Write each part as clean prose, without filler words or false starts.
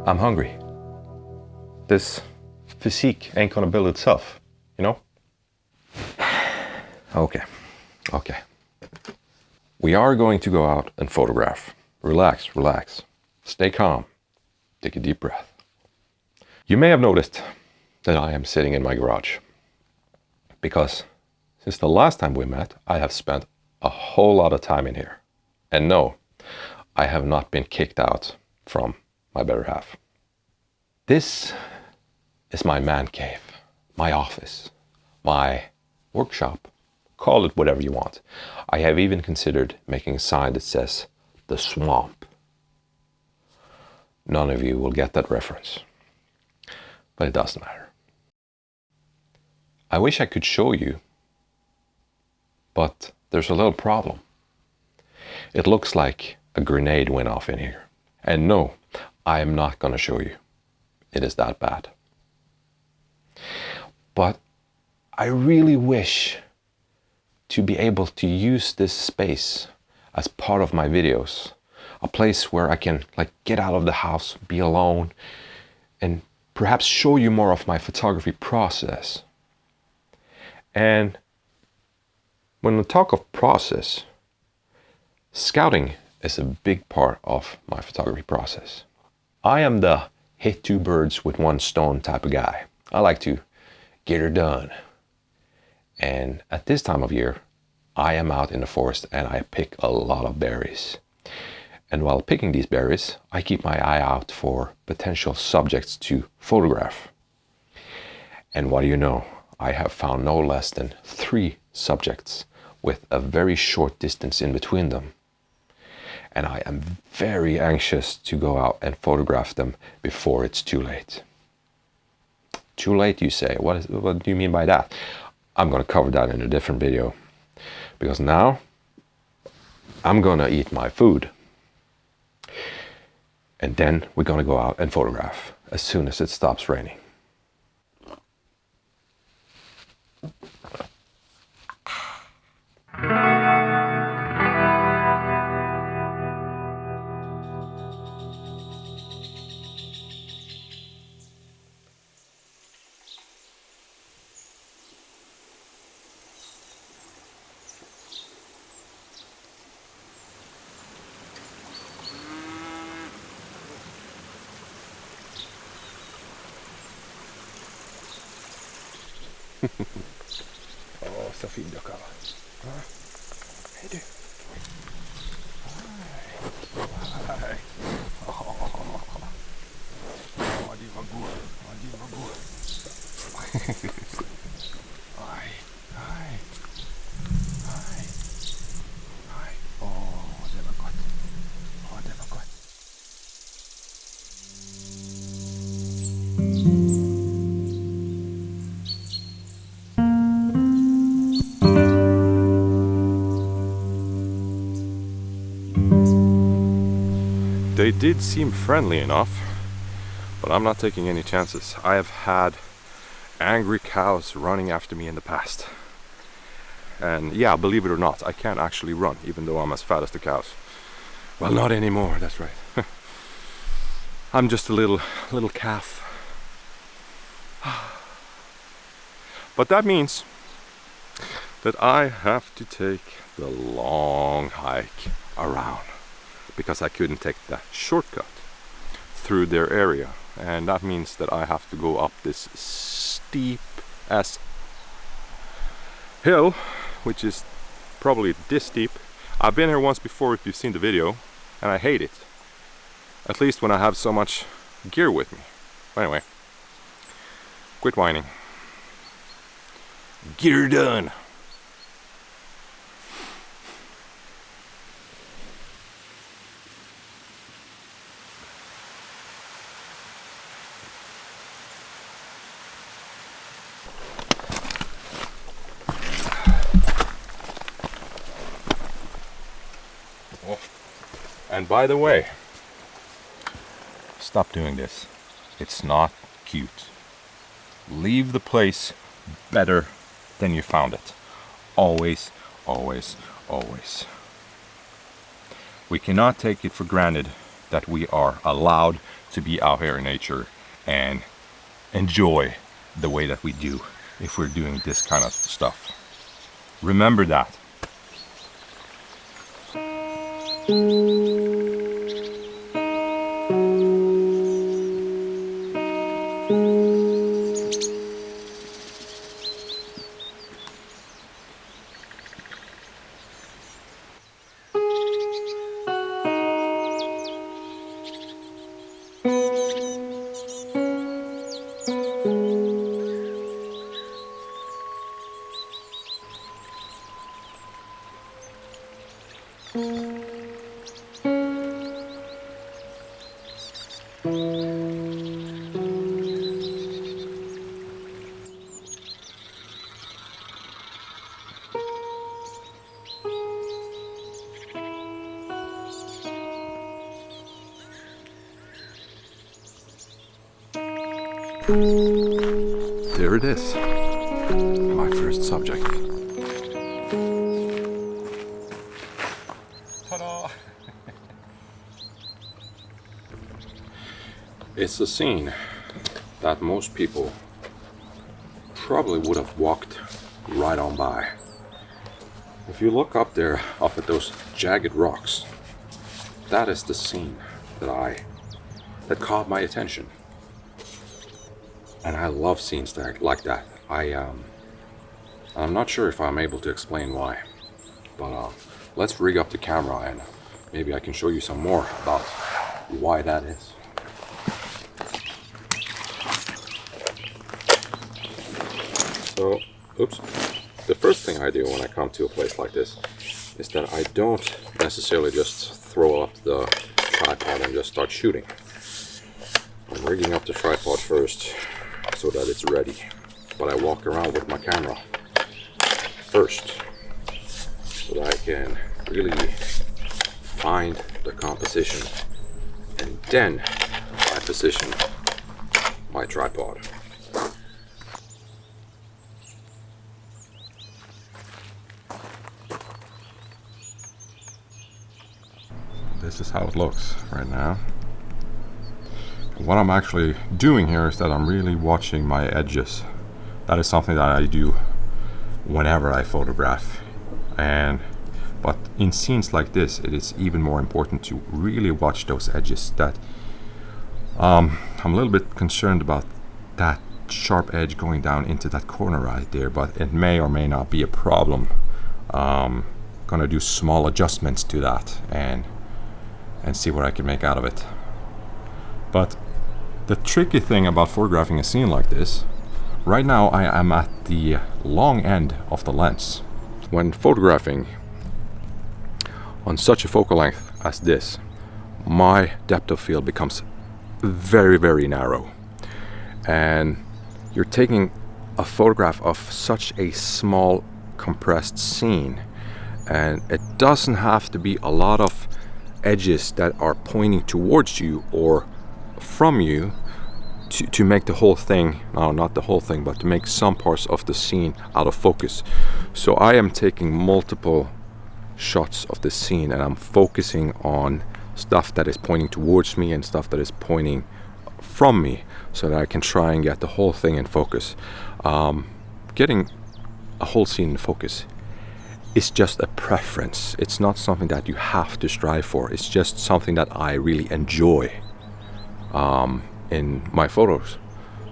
I'm hungry. This physique ain't gonna build itself, you know? Okay. We are going to go out and photograph. Relax. Stay calm. Take a deep breath. You may have noticed that I am sitting in my garage because since the last time we met, I have spent a whole lot of time in here. And no, I have not been kicked out from my better half. This is my man cave, my office, my workshop. Call it whatever you want. I have even considered making a sign that says the swamp. None of you will get that reference, but it doesn't matter. I wish I could show you, but there's a little problem. It looks like a grenade went off in here. And no, I am not going to show you. It is that bad. But I really wish to be able to use this space as part of my videos. A place where I can get out of the house, be alone, and perhaps show you more of my photography process. And when we talk of process, scouting is a big part of my photography process. I am the hit two birds with one stone type of guy. I like to get her done. And at this time of year, I am out in the forest and I pick a lot of berries. And while picking these berries, I keep my eye out for potential subjects to photograph. And what do you know? I have found no less than 3 subjects with a very short distance in between them. And I am very anxious to go out and photograph them before it's too late. Too late, you say? What do you mean by that? I'm going to cover that in a different video. Because now, I'm going to eat my food. And then we're going to go out and photograph as soon as it stops raining. Åh, så fin du kan vara. Hej du. Hej. Åh, du var god. Hej. Åh, det var gott. They did seem friendly enough, but I'm not taking any chances. I have had angry cows running after me in the past. And yeah, believe it or not, I can't actually run, even though I'm as fat as the cows. Well, not anymore, that's right. I'm just a little calf. But that means that I have to take the long hike around, because I couldn't take the shortcut through their area, and that means that I have to go up this steep ass hill, which is probably this steep. I've been here once before if you've seen the video, and I hate it, at least when I have so much gear with me. Anyway, quit whining. Gear done. And by the way, stop doing this. It's not cute. Leave the place better than you found it. Always, always, always. We cannot take it for granted that we are allowed to be out here in nature and enjoy the way that we do if we're doing this kind of stuff. Remember that. There it is, my first subject. Ta-da! It's a scene that most people probably would have walked right on by. If you look up there, up at those jagged rocks, that is the scene that caught my attention. And I love scenes like that. I'm not sure if I'm able to explain why, but let's rig up the camera and maybe I can show you some more about why that is. So, oops. The first thing I do when I come to a place like this is that I don't necessarily just throw up the tripod and just start shooting. I'm rigging up the tripod first so that it's ready, but I walk around with my camera first so that I can really find the composition, and then I position my tripod. This is how it looks right now. What I'm actually doing here is that I'm really watching my edges. That is something that I do whenever I photograph. But in scenes like this, it is even more important to really watch those edges. I'm a little bit concerned about that sharp edge going down into that corner right there, but it may or may not be a problem. Gonna do small adjustments to that and see what I can make out of it. But the tricky thing about photographing a scene like this, right now I am at the long end of the lens. When photographing on such a focal length as this, my depth of field becomes very, very narrow. And you're taking a photograph of such a small compressed scene, and it doesn't have to be a lot of edges that are pointing towards you or from you to make the whole thing, no, not the whole thing, but to make some parts of the scene out of focus. So I am taking multiple shots of the scene and I'm focusing on stuff that is pointing towards me and stuff that is pointing from me so that I can try and get the whole thing in focus. Getting a whole scene in focus is just a preference. It's not something that you have to strive for. It's just something that I really enjoy in my photos.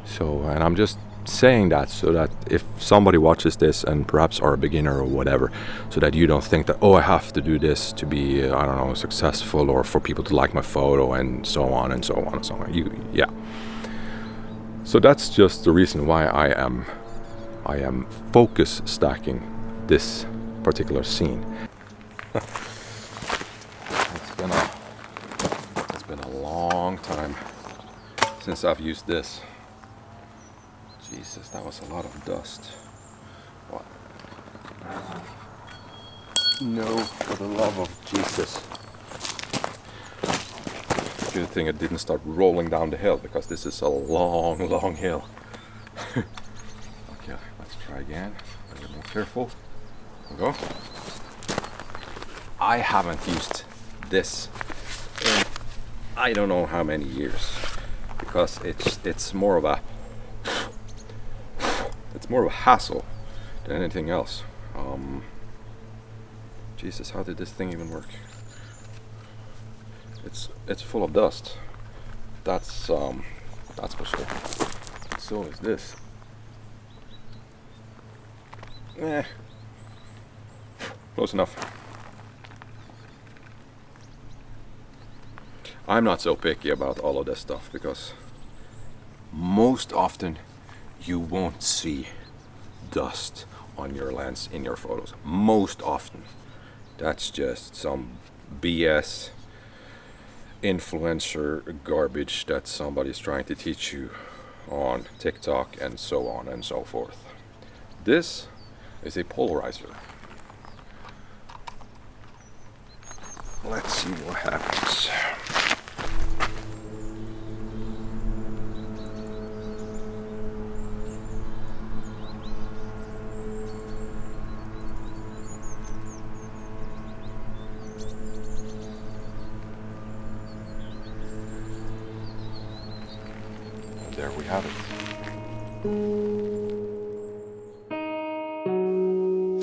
So, and I'm just saying that so that if somebody watches this and perhaps are a beginner or whatever, so that you don't think that, oh, I have to do this to be, I don't know, successful or for people to like my photo and so on and so on and so on. Yeah. So that's just the reason why I am focus stacking this particular scene. It's been a long time since I've used this. Jesus, that was a lot of dust. What? No, for the love of Jesus. Good thing it didn't start rolling down the hill, because this is a long, long hill. Okay, let's try again. A little more careful. There we go. I haven't used this in I don't know how many years, because it's more of a hassle than anything else. Jesus, how did this thing even work? It's full of dust. That's for sure. So is this. Close enough. I'm not so picky about all of this stuff, because most often you won't see dust on your lens in your photos. Most often. That's just some BS influencer garbage that somebody's trying to teach you on TikTok and so on and so forth. This is a polarizer. Let's see what happens. There we have it.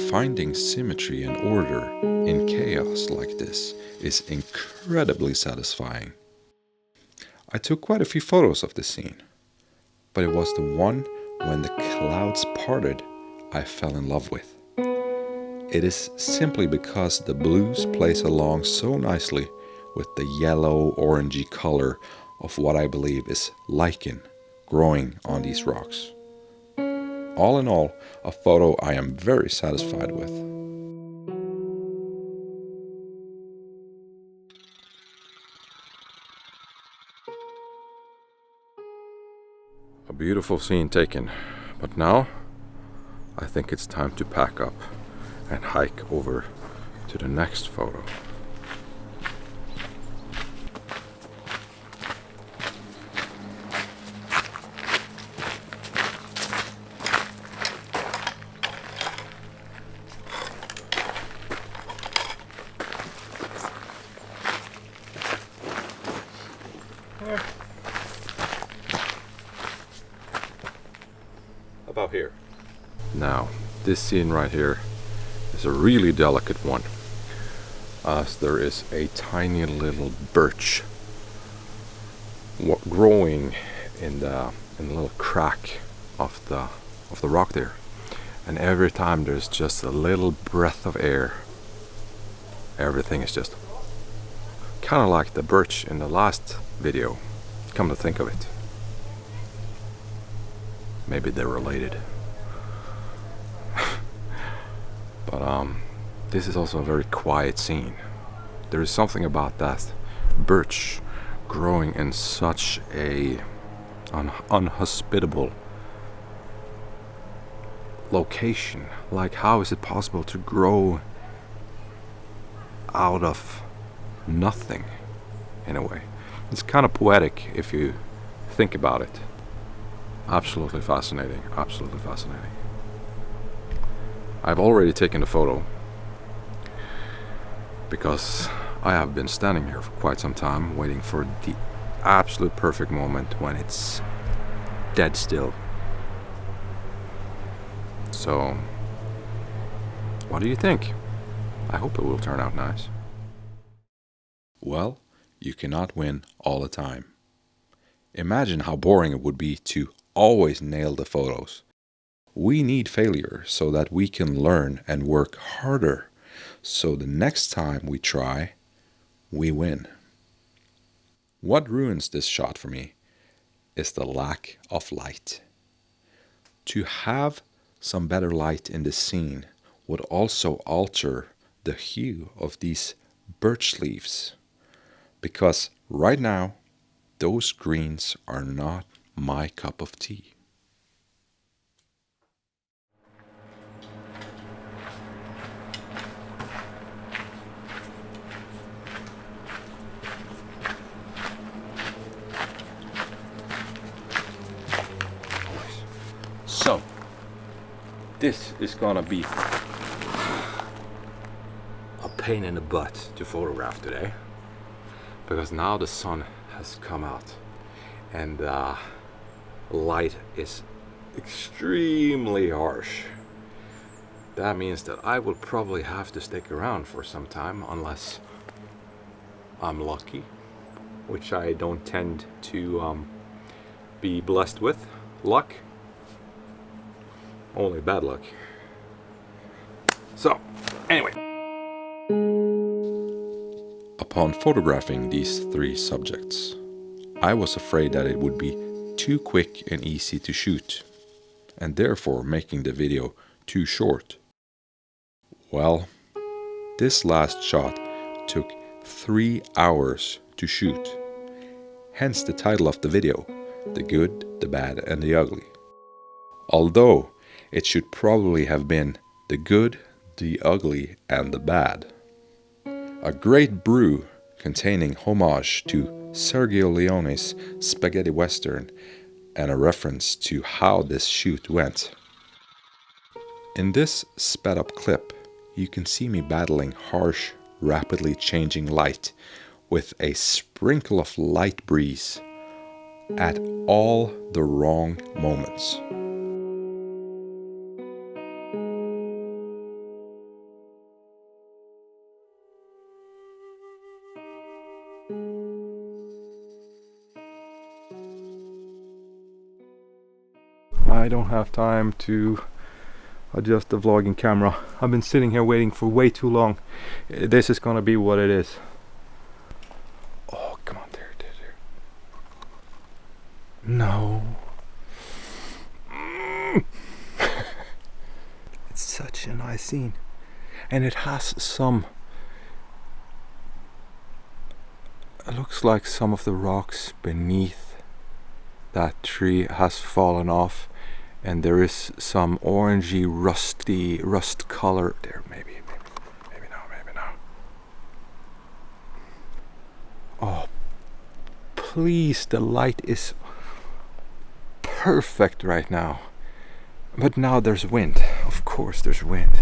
Finding symmetry and order in chaos like this is incredibly satisfying. I took quite a few photos of the scene, but it was the one when the clouds parted I fell in love with. It is simply because the blues plays along so nicely with the yellow orangey color of what I believe is lichen growing on these rocks. All in all, a photo I am very satisfied with. A beautiful scene taken, but now I think it's time to pack up and hike over to the next photo. About here. Now, this scene right here is a really delicate one, as there is a tiny little birch growing in the little crack of the rock there, and every time there's just a little breath of air, everything is just kind of like the birch in the last video. Come to think of it, maybe they're related. But this is also a very quiet scene. There is something about that birch growing in such a unhospitable location. Like, how is it possible to grow out of nothing, in a way? It's kind of poetic if you think about it. Absolutely fascinating, absolutely fascinating. I've already taken the photo because I have been standing here for quite some time waiting for the absolute perfect moment when it's dead still. So, what do you think? I hope it will turn out nice. Well, you cannot win all the time. Imagine how boring it would be to always nail the photos. We need failure so that we can learn and work harder, so the next time we try, we win. What ruins this shot for me is the lack of light. To have some better light in the scene would also alter the hue of these birch leaves, because right now those greens are not my cup of tea. So, this is gonna be a pain in the butt to photograph today, because now the sun has come out, and the light is extremely harsh. That means that I will probably have to stick around for some time, unless I'm lucky, which I don't tend to be blessed with luck, only bad luck. So anyway, Upon photographing these 3 subjects, I was afraid that it would be too quick and easy to shoot, and therefore making the video too short. Well, this last shot took 3 hours to shoot, hence the title of the video, The Good, the Bad and the Ugly. Although it should probably have been The Good, the Ugly and the Bad. A great brew containing homage to Sergio Leone's spaghetti western and a reference to how this shoot went. In this sped up clip, you can see me battling harsh, rapidly changing light with a sprinkle of light breeze at all the wrong moments. I don't have time to adjust the vlogging camera. I've been sitting here waiting for way too long. This is gonna be what it is. Oh, come on, there. No. It's such a nice scene. And it has some... It looks like some of the rocks beneath that tree has fallen off. And there is some orangey, rust color there. Maybe now. Oh, please, the light is perfect right now. But now there's wind. Of course there's wind.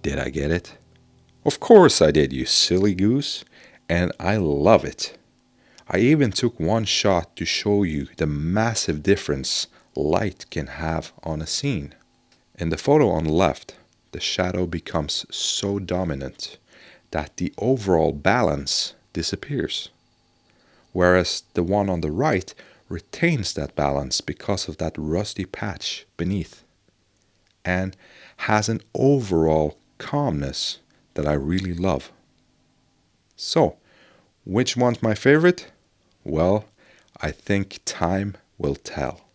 Did I get it? Of course I did, you silly goose, and I love it. I even took one shot to show you the massive difference light can have on a scene. In the photo on the left, the shadow becomes so dominant that the overall balance disappears, whereas the one on the right retains that balance because of that rusty patch beneath, and has an overall calmness that I really love. So, which one's my favorite? Well, I think time will tell.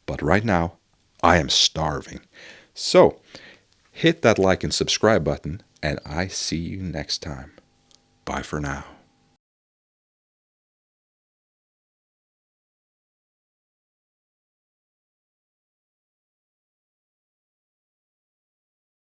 But right now, I am starving. So, hit that like and subscribe button, and I see you next time. Bye for now.